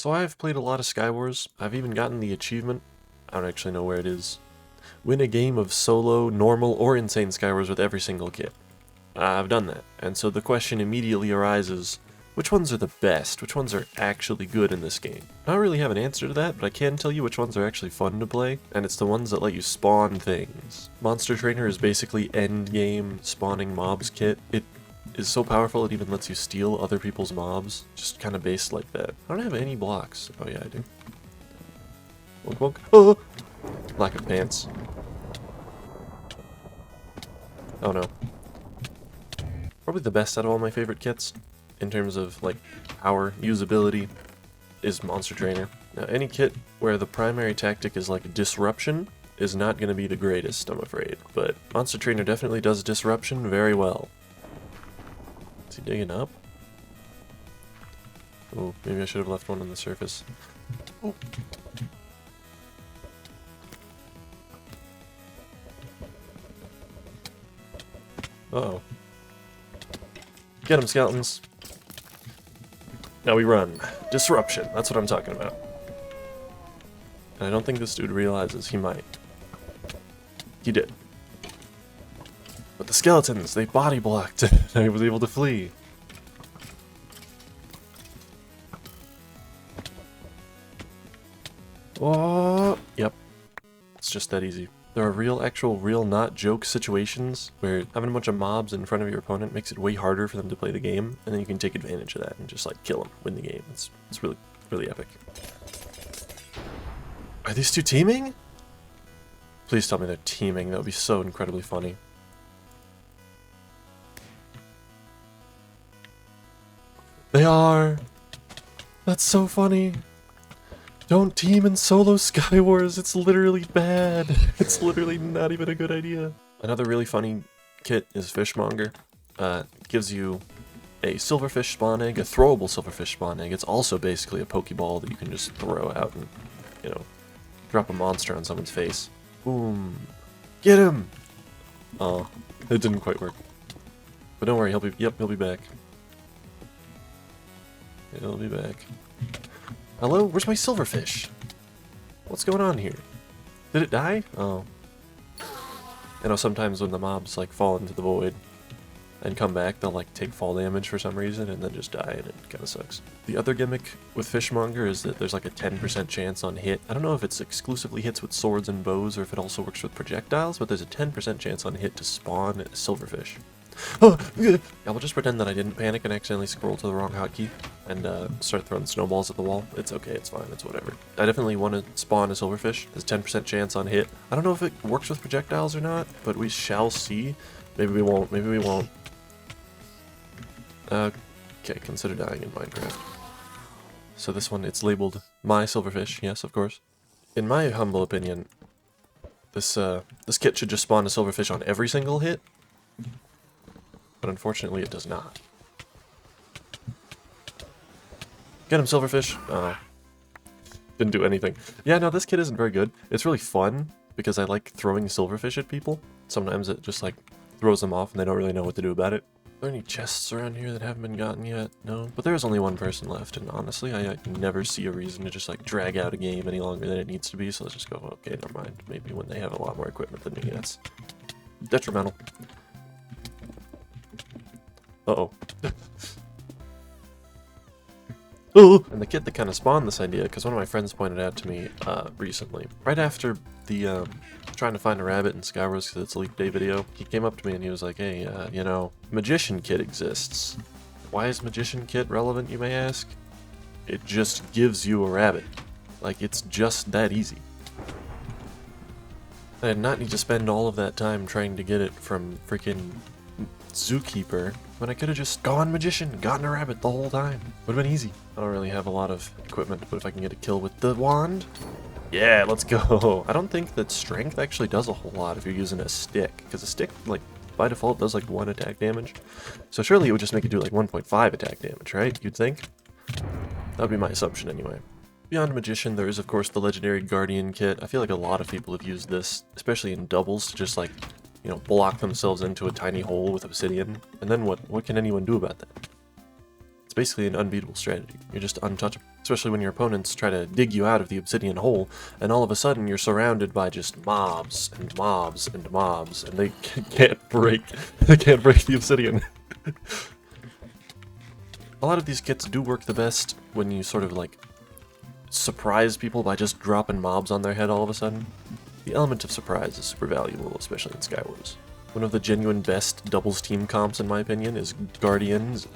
So I've played a lot of SKYWARS. I've even gotten the achievement. I don't actually know where it is. Win a game of solo, normal, or insane SKYWARS with every single kit. I've done that, and so the question immediately arises, which ones are the best? Which ones are actually good in this game? I don't really have an answer to that, but I can tell you which ones are actually fun to play, and it's the ones that let you spawn things. Monster Trainer is basically endgame spawning mobs kit. It is so powerful it even lets you steal other people's mobs, just kind of based like that. I don't have any blocks. Oh yeah, I do. Wonk wonk. Oh! Lack of pants. Oh no. Probably the best out of all my favorite kits, in terms of like power, usability, is Monster Trainer. Now any kit where the primary tactic is like disruption is not going to be the greatest, I'm afraid, but Monster Trainer definitely does disruption very well. Is he digging up? Oh, maybe I should have left one on the surface. Oh. Uh-oh. Get him, skeletons. Now we run. Disruption, that's what I'm talking about. And I don't think this dude realizes he might. He did. But the skeletons, they body blocked, and I was able to flee. Oh, yep. It's just that easy. There are actual real not joke situations where having a bunch of mobs in front of your opponent makes it way harder for them to play the game, and then you can take advantage of that and just like kill them, win the game. It's really, really epic. Are these two teaming? Please tell me they're teaming. That would be so incredibly funny. They are! That's so funny! Don't team in solo SKYWARS, it's literally bad. It's literally not even a good idea. Another really funny kit is Fishmonger. Gives you a silverfish spawn egg, a throwable silverfish spawn egg. It's also basically a Pokeball that you can just throw out and, you know, drop a monster on someone's face. Boom. Get him! Oh, it didn't quite work. But don't worry, he'll be back. He'll be back. Hello? Where's my silverfish? What's going on here? Did it die? Oh. I know sometimes when the mobs like fall into the void and come back, they'll like take fall damage for some reason and then just die, and it kind of sucks. The other gimmick with Fishmonger is that there's like a 10% chance on hit. I don't know if it's exclusively hits with swords and bows or if it also works with projectiles, but there's a 10% chance on hit to spawn a silverfish. Oh, yeah, we'll just pretend that I didn't panic and accidentally scroll to the wrong hotkey and start throwing snowballs at the wall. It's okay, it's fine, it's whatever. I definitely want to spawn a silverfish. There's a 10% chance on hit. I don't know if it works with projectiles or not, but we shall see. Maybe we won't, maybe we won't. Okay, consider dying in Minecraft. So this one, it's labeled my silverfish, yes, of course. In my humble opinion, this kit should just spawn a silverfish on every single hit. But unfortunately it does not. Get him, silverfish! Didn't do anything. Yeah, no, this kit isn't very good. It's really fun, because I like throwing silverfish at people. Sometimes it just, like, throws them off and they don't really know what to do about it. Are there any chests around here that haven't been gotten yet? No. But there's only one person left, and honestly, I never see a reason to just, like, drag out a game any longer than it needs to be, so let's just go, okay, never mind. Maybe when they have a lot more equipment than me, that's detrimental. Uh-oh. Oh! And the kit that kind of spawned this idea, because one of my friends pointed out to me recently, right after the trying to find a rabbit in SKYWARS because it's a leap day video, he came up to me and he was like, hey, you know, Magician Kit exists. Why is Magician Kit relevant, you may ask? It just gives you a rabbit. Like, it's just that easy. I did not need to spend all of that time trying to get it from freaking Zookeeper when I could have just gone Magician, gotten a rabbit the whole time. Would have been easy. I don't really have a lot of equipment, but if I can get a kill with the wand, yeah, let's go. I don't think that strength actually does a whole lot if you're using a stick, because a stick, like, by default does like 1 attack damage. So surely it would just make it do like 1.5 attack damage, right? You'd think? That would be my assumption anyway. Beyond Magician, there is of course the legendary Guardian kit. I feel like a lot of people have used this, especially in doubles, to just like, you know, block themselves into a tiny hole with obsidian. And then what can anyone do about that? It's basically an unbeatable strategy. You're just untouchable. especially when your opponents try to dig you out of the obsidian hole, and all of a sudden you're surrounded by just mobs and mobs and mobs, and they can't break the obsidian. A lot of these kits do work the best when you sort of like surprise people by just dropping mobs on their head all of a sudden. The element of surprise is super valuable, especially in SKYWARS. One of the genuine best doubles team comps, in my opinion, is Guardian's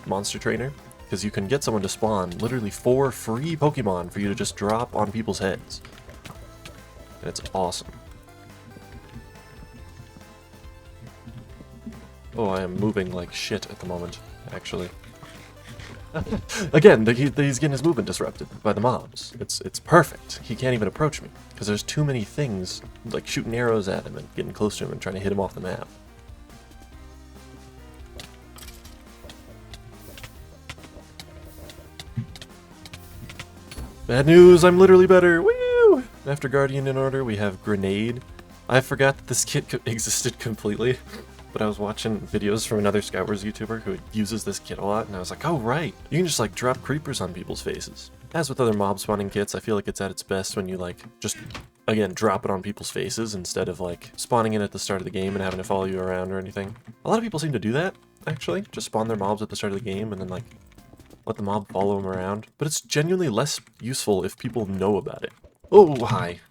Monster Trainer, because you can get someone to spawn literally 4 free Pokemon for you to just drop on people's heads. And it's awesome. Oh, I am moving like shit at the moment, actually. Again, he's getting his movement disrupted by the mobs. It's perfect. He can't even approach me, because there's too many things, like shooting arrows at him and getting close to him and trying to hit him off the map. Bad news, I'm literally better! Woo! After Guardian in order, we have Grenade. I forgot that this kit existed completely. But I was watching videos from another SKYWARS YouTuber who uses this kit a lot, and I was like, oh right, you can just like drop creepers on people's faces. As with other mob spawning kits, I feel like it's at its best when you like just, again, drop it on people's faces instead of like spawning it at the start of the game and having to follow you around or anything. A lot of people seem to do that, actually, just spawn their mobs at the start of the game and then like let the mob follow them around. But it's genuinely less useful if people know about it. Oh, hi.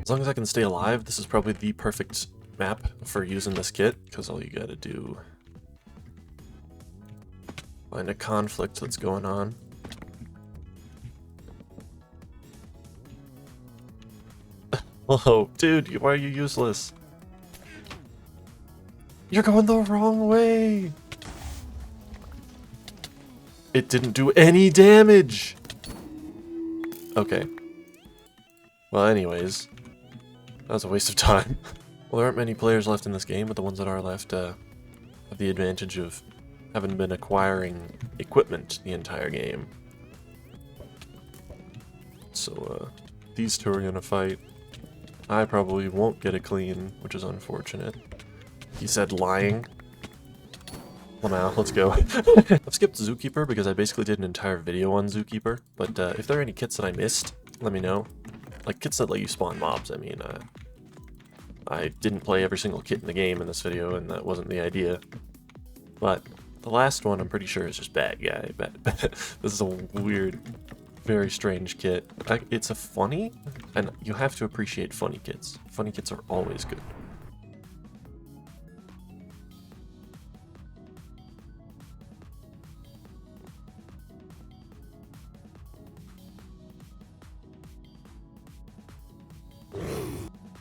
As long as I can stay alive, this is probably the perfect map for using this kit, because all you gotta do... find a conflict that's going on. Whoa, dude, why are you useless? You're going the wrong way! It didn't do any damage! Okay. Well, anyways. That was a waste of time. Well, there aren't many players left in this game, but the ones that are left have the advantage of having been acquiring equipment the entire game. So, these two are gonna fight. I probably won't get it clean, which is unfortunate. He said lying. Lmfao, let's go. I've skipped Zookeeper because I basically did an entire video on Zookeeper, but if there are any kits that I missed, let me know. Like, kits that let you spawn mobs, I mean, I didn't play every single kit in the game in this video, and that wasn't the idea. But the last one, I'm pretty sure, is just Bad Guy. This is a weird, very strange kit. It's a funny, and you have to appreciate funny kits. Funny kits are always good.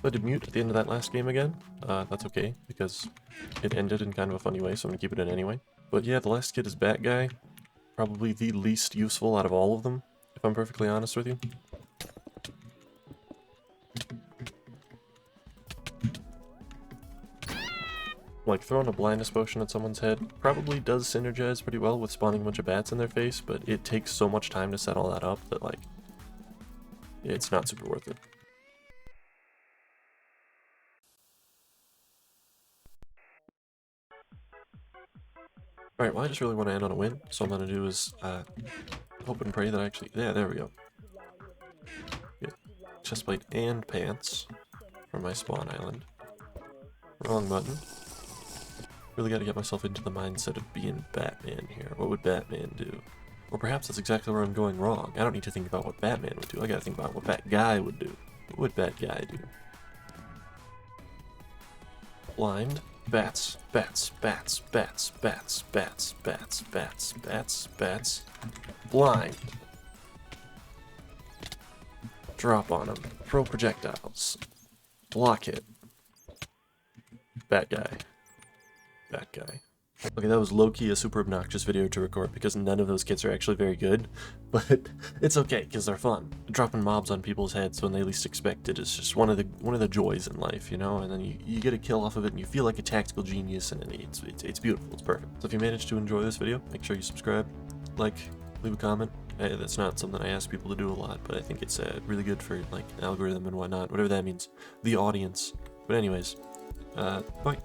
I did mute at the end of that last game again. That's okay, because it ended in kind of a funny way, so I'm gonna keep it in anyway. But yeah, the last kit is Bat Guy. Probably the least useful out of all of them, if I'm perfectly honest with you. Like, throwing a blindness potion at someone's head probably does synergize pretty well with spawning a bunch of bats in their face, but it takes so much time to set all that up that, like, it's not super worth it. Alright, well I just really want to end on a win, so what I'm going to do is hope and pray that I actually... Yeah, there we go. Get chestplate and pants from my spawn island. Wrong button. Really got to get myself into the mindset of being Batman here. What would Batman do? Or perhaps that's exactly where I'm going wrong. I don't need to think about what Batman would do, I gotta think about what Bat Guy would do. What would Bat Guy do? Blind. Bats, bats, bats, bats, bats, bats, bats, bats, bats, bats. Blind. Drop on him. Throw projectiles. Block hit. Bat Guy. Bat Guy. Okay, that was low-key a super obnoxious video to record because none of those kits are actually very good, but it's okay because they're fun. Dropping mobs on people's heads when they least expect it is just one of the joys in life, you know. And then you get a kill off of it and you feel like a tactical genius, and it's beautiful. It's perfect. So if you managed to enjoy this video, make sure you subscribe, like, leave a comment. That's not something I ask people to do a lot, but I think it's really good for like algorithm and whatnot, whatever that means, the audience. But anyways, bye.